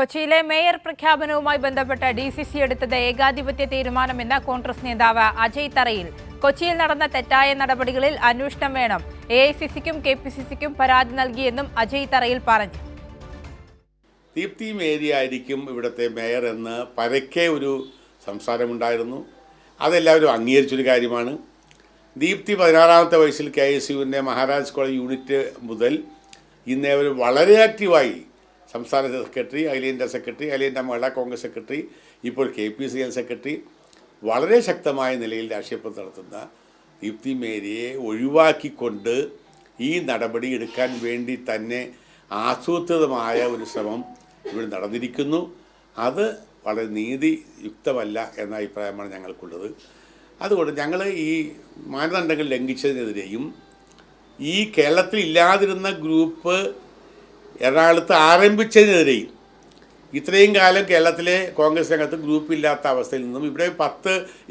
കൊച്ചിയിലെ മേയർ പ്രഖ്യാപനവുമായി ബന്ധപ്പെട്ട് DCC എടുത്തത് ഏകാധിപത്യ തീരുമാനമെന്ന കോൺഗ്രസ് നേതാവ് അജയ് തറയിൽ. കൊച്ചിയിൽ നടന്ന തെറ്റായ നടപടികളിൽ അന്വേഷണം വേണം. AICCക്കും KPCCക്കും പരാതി നൽകിയെന്നും അജയ് തറയിൽ പറഞ്ഞു. ദീപ്തി മേരിയായിരിക്കും ഇവിടുത്തെ മേയർ എന്ന് പരക്കെ ഒരു സംസാരമുണ്ടായിരുന്നു. അതെല്ലാവരും അംഗീകരിച്ചൊരു കാര്യമാണ്. ദീപ്തി 16ാമത്തെ വയസ്സിൽ KSUവിൻ്റെ മഹാരാജ് കോളേജ് യൂണിറ്റ് മുതൽ ഇന്നേ അവർ വളരെ ആക്റ്റീവായി സംസ്ഥാന സെക്രട്ടറി, അഖിലേന്ത്യാ സെക്രട്ടറി, അഖിലേന്ത്യാ മഹിളാ കോൺഗ്രസ് സെക്രട്ടറി, ഇപ്പോൾ KPCL സെക്രട്ടറി, വളരെ ശക്തമായ നിലയിൽ രാഷ്ട്രീയ നടത്തുന്ന ദീപ്തി മേരിയെ ഒഴിവാക്കിക്കൊണ്ട് ഈ നടപടി എടുക്കാൻ വേണ്ടി തന്നെ ആസൂത്രിതമായ ഒരു ശ്രമം ഇവിടെ നടന്നിരിക്കുന്നു. അത് വളരെ നീതിയുക്തമല്ല എന്ന അഭിപ്രായമാണ് ഞങ്ങൾക്കുള്ളത്. അതുകൊണ്ട് ഞങ്ങൾ ഈ മാനദണ്ഡങ്ങൾ ലംഘിച്ചതിനെതിരെയും ഈ കേരളത്തിൽ ഇല്ലാതിരുന്ന ഗ്രൂപ്പ് എറണാകുളത്ത് ആരംഭിച്ചതിനെതിരെയും ഇത്രയും കാലം കേരളത്തിലെ കോൺഗ്രസ് രംഗത്ത് ഗ്രൂപ്പില്ലാത്ത അവസ്ഥയിൽ നിന്നും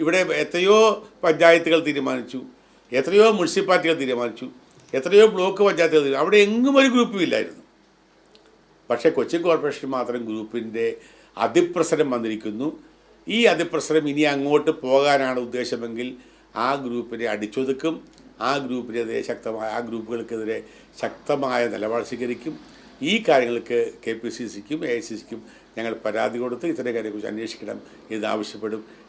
ഇവിടെ എത്രയോ പഞ്ചായത്തുകൾ തീരുമാനിച്ചു, എത്രയോ മുനിസിപ്പാലിറ്റികൾ തീരുമാനിച്ചു, എത്രയോ ബ്ലോക്ക് പഞ്ചായത്തുകൾ തീരുമാനിച്ചു. അവിടെ എങ്ങും ഒരു ഗ്രൂപ്പും ഇല്ലായിരുന്നു. പക്ഷേ കൊച്ചിൻ കോർപ്പറേഷൻ മാത്രം ഗ്രൂപ്പിൻ്റെ അതിപ്രസരം വന്നിരിക്കുന്നു. ഈ അതിപ്രസരം ഇനി അങ്ങോട്ട് പോകാനാണ് ഉദ്ദേശമെങ്കിൽ ആ ഗ്രൂപ്പിനെ അടിച്ചൊതുക്കും. ആ ഗ്രൂപ്പുകൾക്കെതിരെ ശക്തമായ നിലപാട് സ്വീകരിക്കും. ഈ കാര്യങ്ങൾക്ക് KPCCക്കും AICCക്കും ഞങ്ങൾ പരാതി കൊടുത്ത് ഇത്തരം കാര്യങ്ങളെക്കുറിച്ച് അന്വേഷിക്കണം എന്നാവശ്യപ്പെടും.